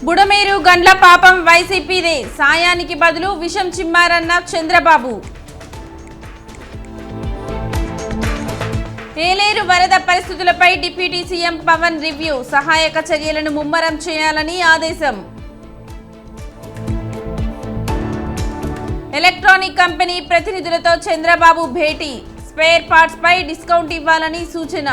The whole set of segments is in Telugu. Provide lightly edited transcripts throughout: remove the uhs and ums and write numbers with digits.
బుడమేరు గండ్ల పాపం వైసీపీదే, సాయానికి బదులు విషం చిమ్మారన్న చంద్రబాబు. ఏలేరు వరద పరిస్థితులపై డిప్యూటీ సీఎం పవన్ రివ్యూ, సహాయక చర్యలను ముమ్మరం చేయాలని ఆదేశం. ఎలక్ట్రానిక్ కంపెనీ ప్రతినిధులతో చంద్రబాబు భేటీ, స్పేర్ పార్ట్స్ పై డిస్కౌంట్ ఇవ్వాలని సూచన.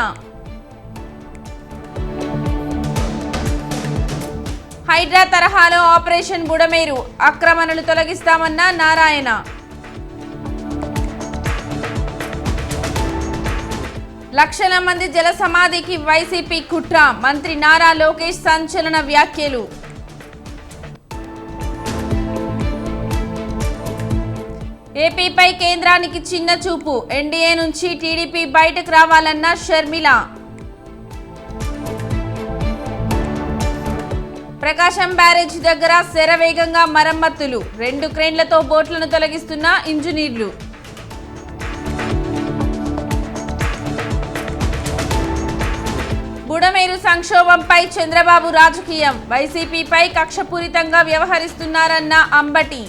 హైడ్రా తరహాలో ఆపరేషన్ బుడమేరు, ఆక్రమణలు తొలగిస్తామన్న నారాయణ. లక్షల మంది జల సమాధికి వైసీపీ కుట్ర, మంత్రి నారా లోకేష్ సంచలన వ్యాఖ్యలు. ఏపీపై కేంద్రానికి చిన్న చూపు, ఎన్డీఏ నుంచి టీడీపీ బయటకు రావాలన్న షర్మిల. ప్రకాశం బ్యారేజ్ దగ్గర శరవేగంగా మరమ్మతులు, 2 క్రేన్లతో బోట్లను తొలగిస్తున్న ఇంజనీర్లు. బుడమేరు సంక్షోభంపై చంద్రబాబు రాజకీయం, వైసీపీపై కక్షపూరితంగా వ్యవహరిస్తున్నారన్న అంబటి.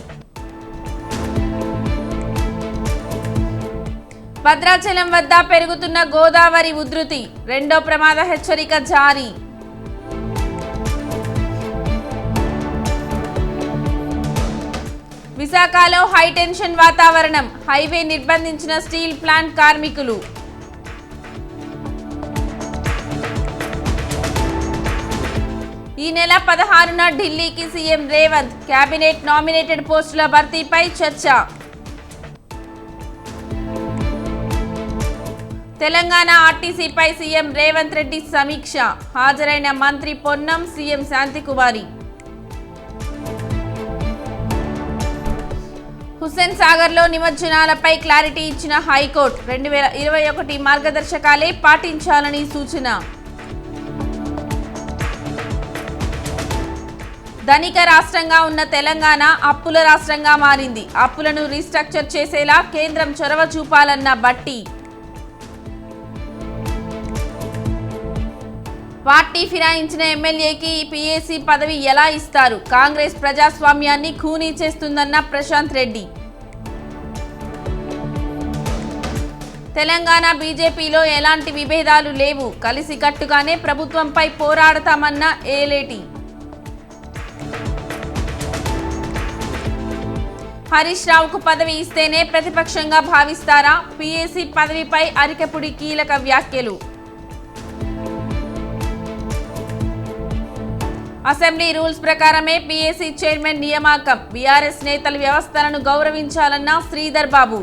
భద్రాచలం వద్ద పెరుగుతున్న గోదావరి ఉధృతి, 2వ ప్రమాద హెచ్చరిక జారీ. విశాఖలో హైటెన్షన్ వాతావరణం, హైవే నిర్బంధించిన స్టీల్ ప్లాంట్ కార్మికులు. ఈ నెల 16న ఢిల్లీకి సీఎం రేవంత్, కేబినెట్ నామినేటెడ్ పోస్టుల భర్తీపై చర్చ. తెలంగాణ ఆర్టీసీపై సీఎం రేవంత్ రెడ్డి సమీక్ష, హాజరైన మంత్రి పొన్నం, సీఎం శాంతికుమారి. హుస్సేన్ సాగర్లో నిమజ్జనాలపై క్లారిటీ ఇచ్చిన హైకోర్టు, 2021 మార్గదర్శకాలే పాటించాలని సూచన. ధనిక రాష్ట్రంగా ఉన్న తెలంగాణ అప్పుల రాష్ట్రంగా మారింది, అప్పులను రీస్ట్రక్చర్ చేసేలా కేంద్రం చొరవ చూపాలన్న బట్టి. పార్టీ ఫిరాయించిన ఎమ్మెల్యేకి పీఏసీ పదవి ఎలా ఇస్తారు, కాంగ్రెస్ ప్రజాస్వామ్యాన్ని ఖూనీ చేస్తుందన్న ప్రశాంత్ రెడ్డి. తెలంగాణ బీజేపీలో ఎలాంటి విభేదాలు లేవు, కలిసికట్టుగానే ప్రభుత్వంపై పోరాడతామన్న ఏలేటి. హరీష్ రావుకు పదవి ఇస్తేనే ప్రతిపక్షంగా భావిస్తారా, పీఏసీ పదవిపై అరికపుడి కీలక వ్యాఖ్యలు. అసెంబ్లీ రూల్స్ ప్రకారమే పీఏసీ చైర్మన్ నియామకం, బీఆర్ఎస్ నేతల వ్యవస్థలను గౌరవించాలన్న శ్రీధర్ బాబు.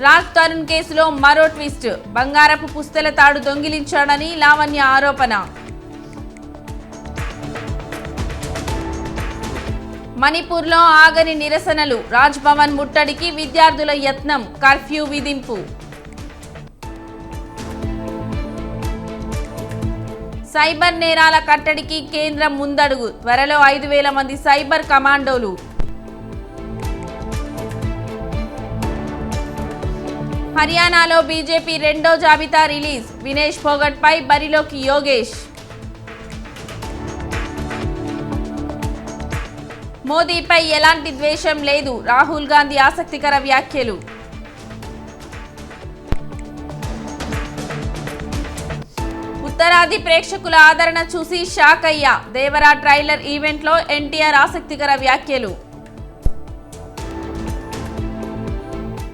రాజ్ తరుణ్ కేసులో మరో ట్విస్ట్, బంగారపు పుస్తెల తాడు దొంగిలించాడని లావణ్య ఆరోపణ. మణిపూర్లో ఆగని నిరసనలు, రాజ్ భవన్ ముట్టడికి విద్యార్థుల యత్నం, కర్ఫ్యూ విధింపు. సైబర్ నేరాల కట్టడికి కేంద్రం ముందడుగు, త్వరలో 5,000 మంది సైబర్ కమాండోలు. హర్యానాలో బీజేపీ 2వ జాబితా రిలీజ్, వినేష్ ఫోగట్ పై బరిలోకి యోగేష్. మోదీపై ఎలాంటి ద్వేషం లేదు, రాహుల్ గాంధీ ఆసక్తికర వ్యాఖ్యలు. ఉత్తరాది ప్రేక్షకుల ఆదరణ చూసి షాక్ అయ్యా, దేవరా ట్రైలర్ ఈవెంట్లో ఎన్టీఆర్ ఆసక్తికర వ్యాఖ్యలు.